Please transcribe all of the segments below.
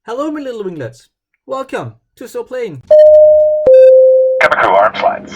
Hello, my little winglets. Welcome to So Plane. Chemical arm flights.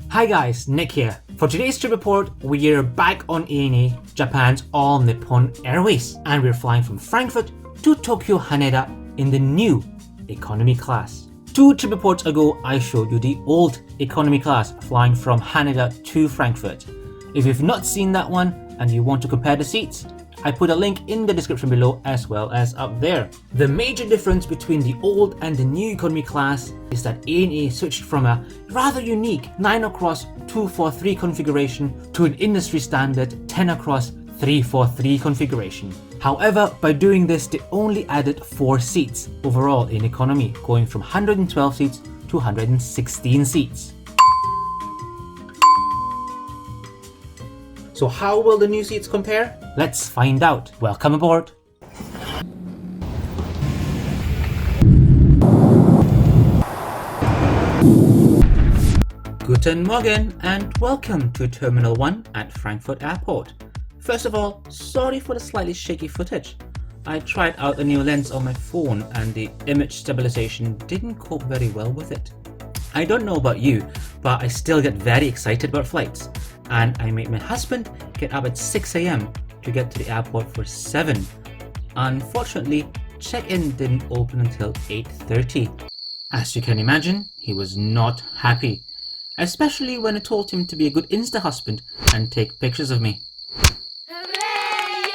Hi guys, Nick here. For today's trip report, we're back on ANA, Japan's all Nippon Airways, and we're flying from Frankfurt to Tokyo Haneda in the new economy class. 2 trip reports ago, I showed you the old economy class flying from Haneda to Frankfurt. If you've not seen that one and you want to compare the seats, I put a link in the description below as well as up there. The major difference between the old and the new economy class is that ANA switched from a rather unique 9 across 243 configuration to an industry standard 10 across 343 configuration. However, by doing this, they only added 4 seats overall in economy, going from 112 seats to 116 seats. So how will the new seats compare? Let's find out. Welcome aboard. Guten Morgen and welcome to Terminal 1 at Frankfurt Airport. First of all, sorry for the slightly shaky footage. I tried out a new lens on my phone and the image stabilization didn't cope very well with it. I don't know about you, but I still get very excited about flights. And I made my husband get up at 6 AM to get to the airport for 7. Unfortunately, check-in didn't open until 8:30. As you can imagine, he was not happy, especially when I told him to be a good Insta husband and take pictures of me. Hooray!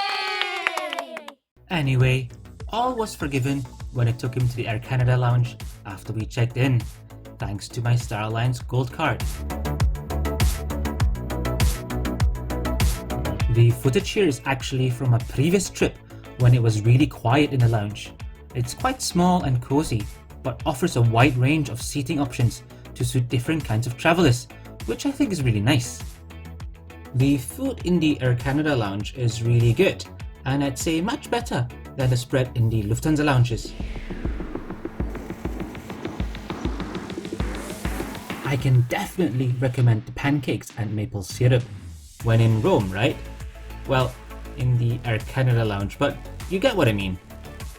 Anyway, all was forgiven when I took him to the Air Canada lounge after we checked in, thanks to my Star Alliance Gold card. The footage here is actually from a previous trip when it was really quiet in the lounge. It's quite small and cozy, but offers a wide range of seating options to suit different kinds of travelers, which I think is really nice. The food in the Air Canada lounge is really good, and I'd say much better than the spread in the Lufthansa lounges. I can definitely recommend the pancakes and maple syrup. When in Rome, right? Well, in the Air Canada lounge, but you get what I mean.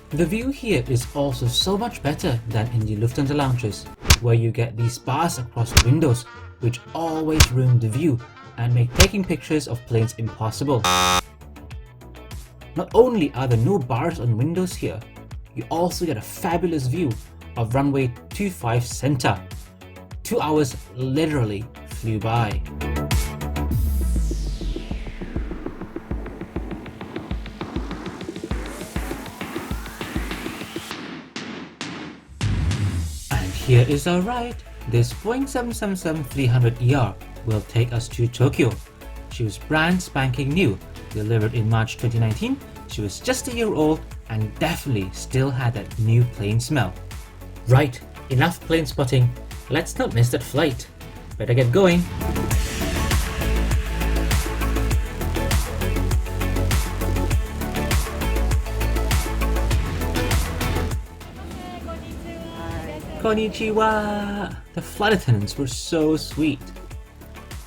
The view here is also so much better than in the Lufthansa lounges, where you get these bars across the windows, which always ruin the view and make taking pictures of planes impossible. Not only are there no bars on windows here, you also get a fabulous view of runway 25 center. 2 hours literally flew by. Here is our ride. This Boeing 777-300ER will take us to Tokyo. She was brand spanking new, delivered in March 2019. She was just a year old and definitely still had that new plane smell. Right, enough plane spotting. Let's not miss that flight. Better get going. Konnichiwa! The flight attendants were so sweet.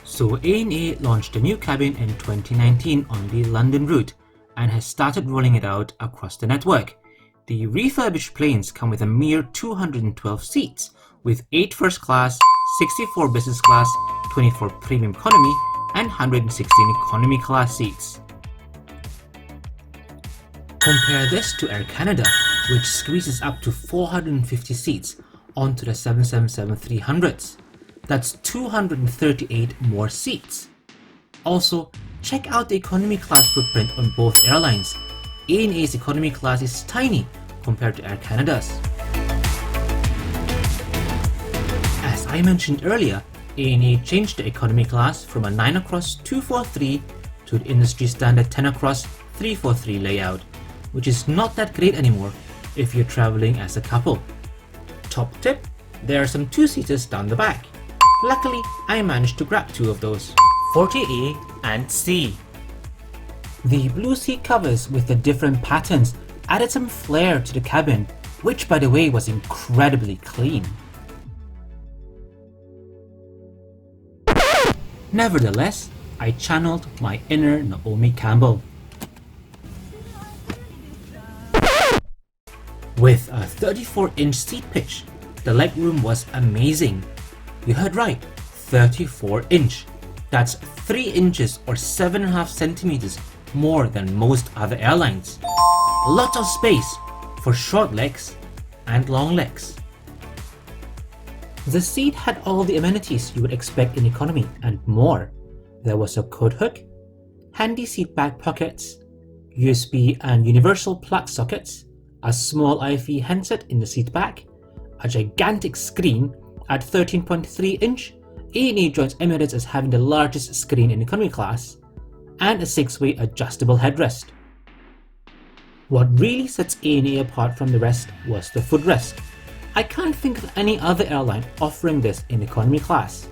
So ANA launched a new cabin in 2019 on the London route and has started rolling it out across the network. The refurbished planes come with a mere 212 seats, with 8 first class, 64 business class, 24 premium economy, and 116 economy class seats. Compare this to Air Canada, which squeezes up to 450 seats onto the 777-300s. That's 238 more seats. Also, check out the economy class footprint on both airlines. ANA's economy class is tiny compared to Air Canada's. As I mentioned earlier, ANA changed the economy class from a 9 across 243 to the industry standard 10 across 343 layout, which is not that great anymore if you're traveling as a couple. Top tip, there are some 2-seaters down the back. Luckily, I managed to grab 2 of those, 40A and C. The blue seat covers with the different patterns added some flair to the cabin, which by the way was incredibly clean. Nevertheless, I channeled my inner Naomi Campbell. With a 34-inch seat pitch, the legroom was amazing. You heard right, 34-inch. That's 3 inches or 7.5 centimeters more than most other airlines. Lots of space for short legs and long legs. The seat had all the amenities you would expect in economy and more. There was a coat hook, handy seat back pockets, USB and universal plug sockets, a small IFE handset in the seat back, a gigantic screen at 13.3 inch. A&E joins Emirates as having the largest screen in economy class, and a 6-way adjustable headrest. What really sets A&E apart from the rest was the footrest. I can't think of any other airline offering this in economy class.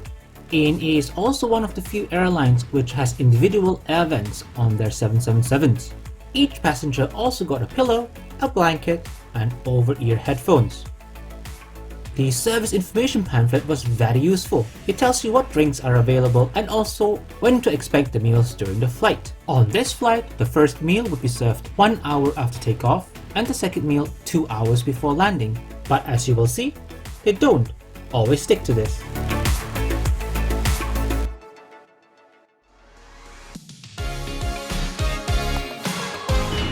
A&E is also one of the few airlines which has individual air vents on their 777s. Each passenger also got a pillow, a blanket, and over-ear headphones. The service information pamphlet was very useful. It tells you what drinks are available and also when to expect the meals during the flight. On this flight, the first meal would be served 1 hour after takeoff and the second meal 2 hours before landing. But as you will see, they don't always stick to this.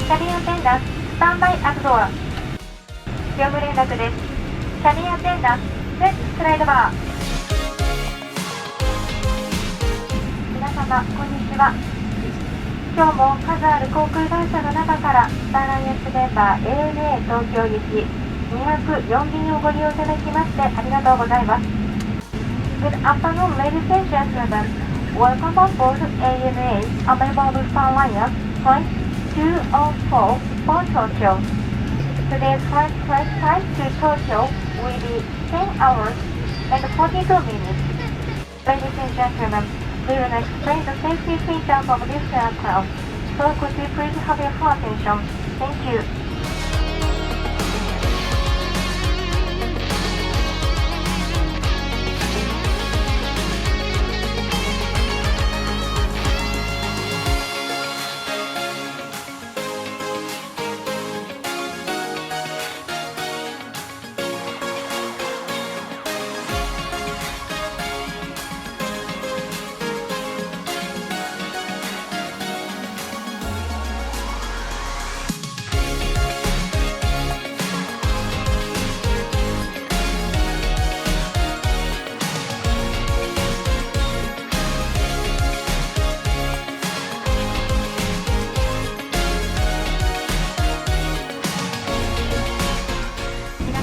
Cabin attendant, standby at door. 業務連絡です。キャビンアテンダント、レッツスライドバー。皆様、こんにちは。今日も数ある航空会社の中からスターアライアンスメンバー ANA 東京行き204便をご利用いただきましてありがとうございます。Good afternoon, ladies and gentlemen. Welcome on board ANA, a member of Star Alliance, Flight 204 for Tokyo. Today's flight time to Tokyo will be 10 hours and 42 minutes. Ladies and gentlemen, we will explain the safety features of this aircraft, so could you please have your full attention? Thank you.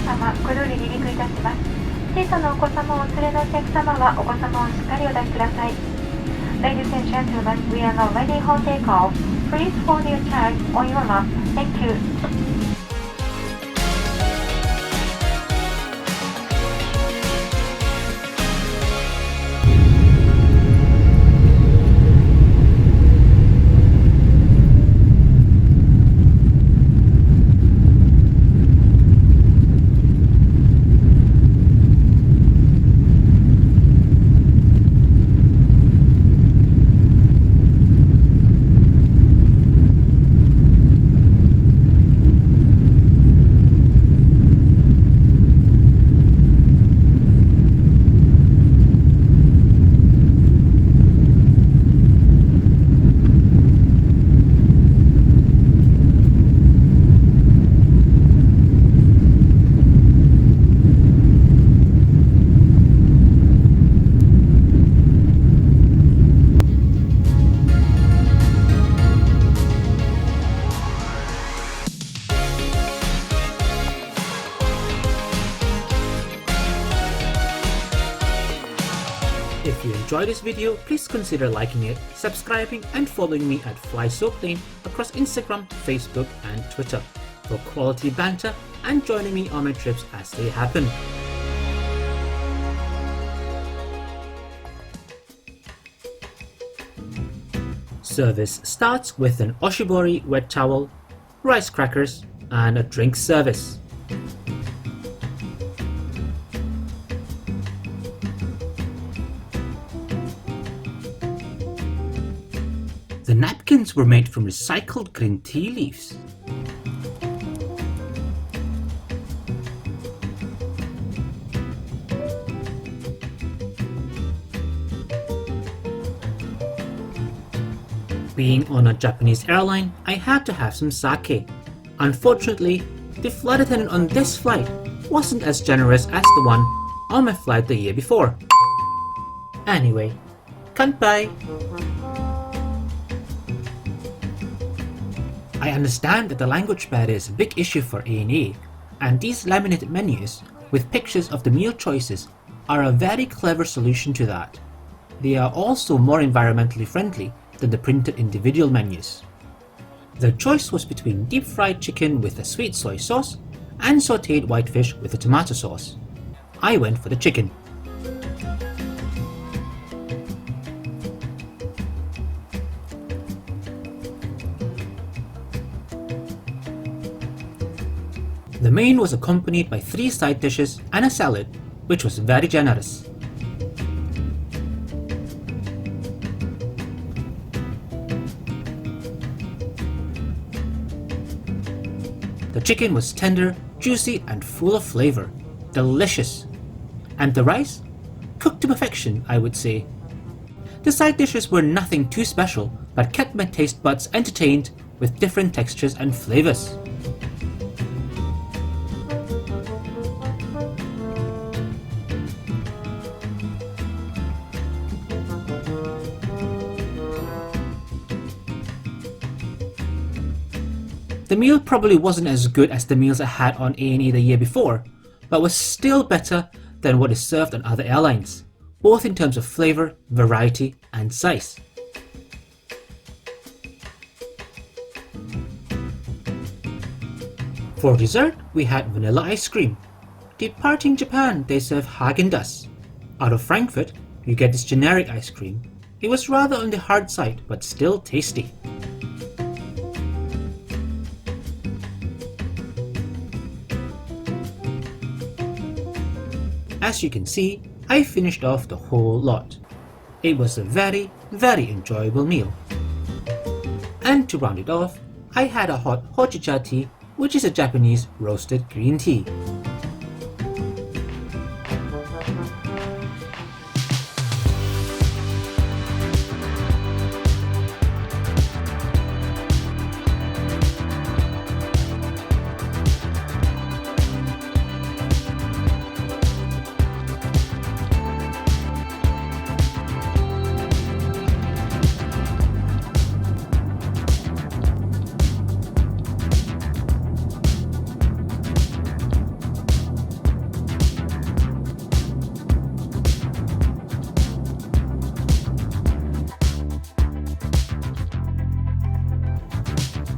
様、ご料理離陸いたします。小さなお子様をお連れのお客様はお子様をしっかりお抱きください。Ladies and gentlemen, we are now ready for takeoff. Please hold your child on your lap. Thank you. If you enjoyed this video, please consider liking it, subscribing and following me at FlySoPlane across Instagram, Facebook and Twitter for quality banter and joining me on my trips as they happen. Service starts with an oshibori wet towel, rice crackers and a drink service. The napkins were made from recycled green tea leaves. Being on a Japanese airline, I had to have some sake. Unfortunately, the flight attendant on this flight wasn't as generous as the one on my flight the year before. Anyway, kanpai! I understand that the language barrier is a big issue for ANA, and these laminated menus with pictures of the meal choices are a very clever solution to that. They are also more environmentally friendly than the printed individual menus. The choice was between deep fried chicken with a sweet soy sauce and sauteed whitefish with a tomato sauce. I went for the chicken. The main was accompanied by 3 side dishes and a salad, which was very generous. The chicken was tender, juicy and full of flavour. Delicious. And the rice? Cooked to perfection, I would say. The side dishes were nothing too special, but kept my taste buds entertained with different textures and flavours. The meal probably wasn't as good as the meals I had on ANA the year before, but was still better than what is served on other airlines, both in terms of flavour, variety and size. For dessert, we had vanilla ice cream. Departing Japan, they serve Häagen-Dazs. Out of Frankfurt, you get this generic ice cream. It was rather on the hard side, but still tasty. As you can see, I finished off the whole lot. It was a very enjoyable meal. And to round it off, I had a hot hojicha tea, which is a Japanese roasted green tea.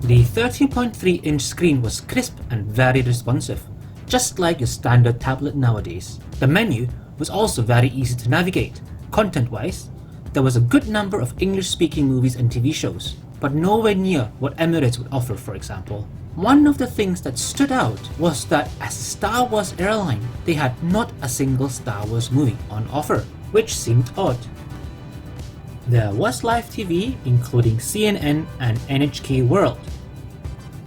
The 13.3-inch screen was crisp and very responsive, just like your standard tablet nowadays. The menu was also very easy to navigate. Content-wise, there was a good number of English-speaking movies and TV shows, but nowhere near what Emirates would offer, for example. One of the things that stood out was that as a Star Wars airline, they had not a single Star Wars movie on offer, which seemed odd. There was live TV, including CNN and NHK World.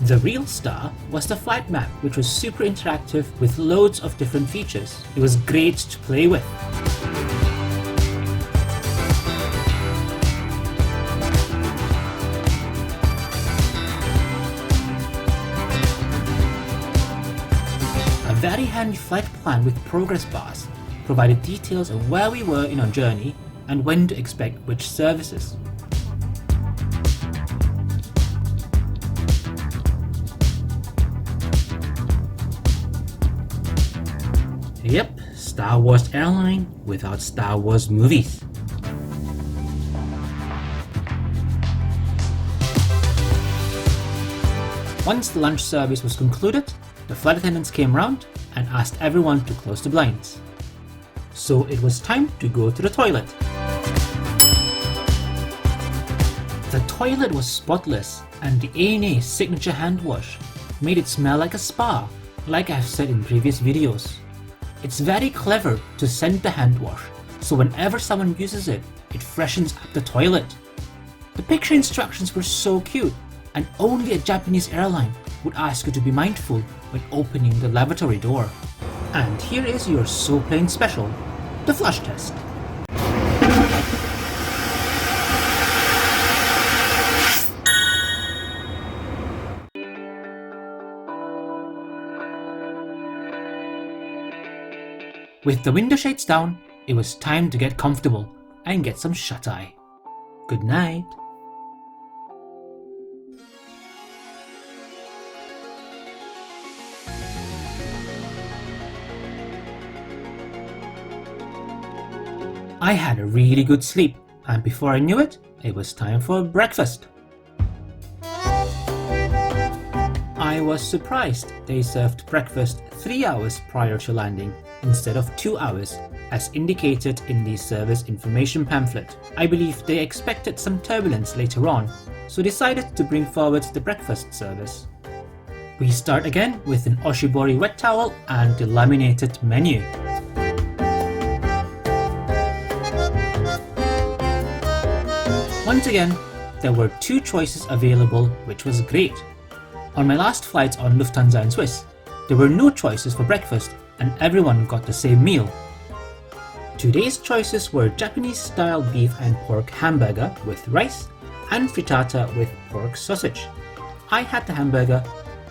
The real star was the flight map, which was super interactive with loads of different features. It was great to play with. A very handy flight plan with progress bars provided details of where we were in our journey and when to expect which services. Yep, Star Wars airline without Star Wars movies. Once the lunch service was concluded, the flight attendants came round and asked everyone to close the blinds. So it was time to go to the toilet. The toilet was spotless, and the ANA signature hand wash made it smell like a spa, like I've said in previous videos. It's very clever to scent the hand wash, so whenever someone uses it, it freshens up the toilet. The picture instructions were so cute, and only a Japanese airline would ask you to be mindful when opening the lavatory door. And here is your So Plain special, the flush test. With the window shades down, it was time to get comfortable and get some shut-eye. Good night. I had a really good sleep, and before I knew it, it was time for breakfast. I was surprised they served breakfast 3 hours prior to landing instead of 2 hours as indicated in the service information pamphlet. I believe they expected some turbulence later on, so decided to bring forward the breakfast service. We start again with an oshibori wet towel and the laminated menu. Once again, there were 2 choices available, which was great. On my last flights on Lufthansa and Swiss, there were no choices for breakfast and everyone got the same meal. Today's choices were Japanese-style beef and pork hamburger with rice and frittata with pork sausage. I had the hamburger,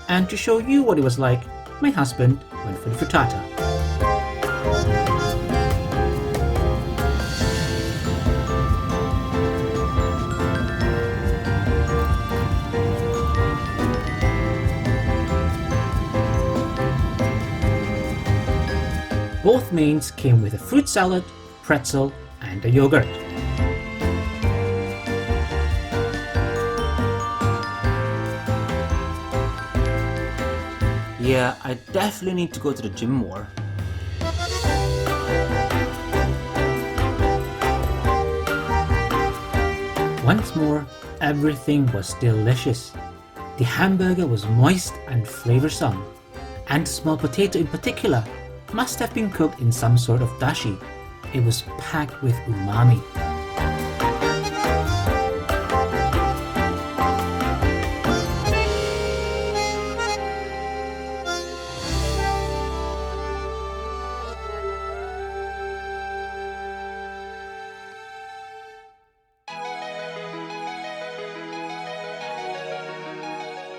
and to show you what it was like, my husband went for the frittata. Both mains came with a fruit salad, pretzel, and a yogurt. Yeah, I definitely need to go to the gym more. Once more, everything was delicious. The hamburger was moist and flavoursome, and the small potato in particular must have been cooked in some sort of dashi. It was packed with umami.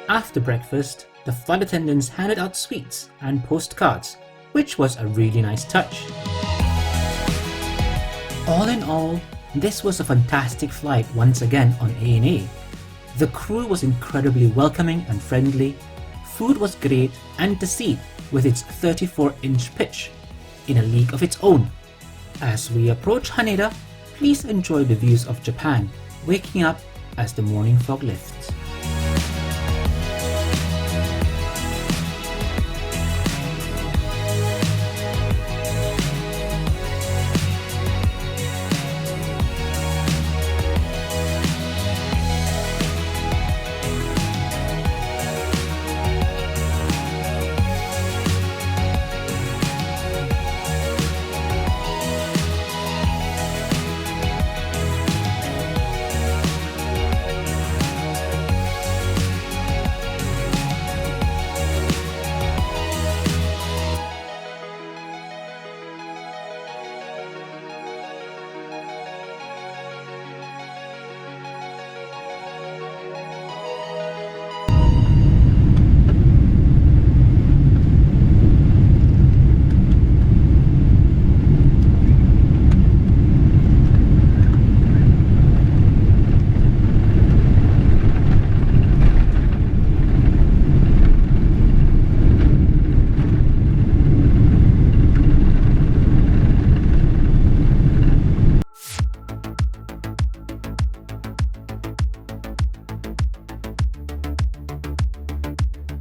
After breakfast, the flight attendants handed out sweets and postcards, which was a really nice touch. All in all, this was a fantastic flight once again on ANA. The crew was incredibly welcoming and friendly, food was great, and the seat with its 34-inch pitch in a league of its own. As we approach Haneda, please enjoy the views of Japan, waking up as the morning fog lifts.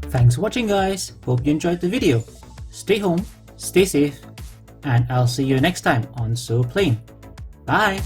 Thanks for watching guys, hope you enjoyed the video. Stay home, stay safe, and I'll see you next time on So Plane. Bye!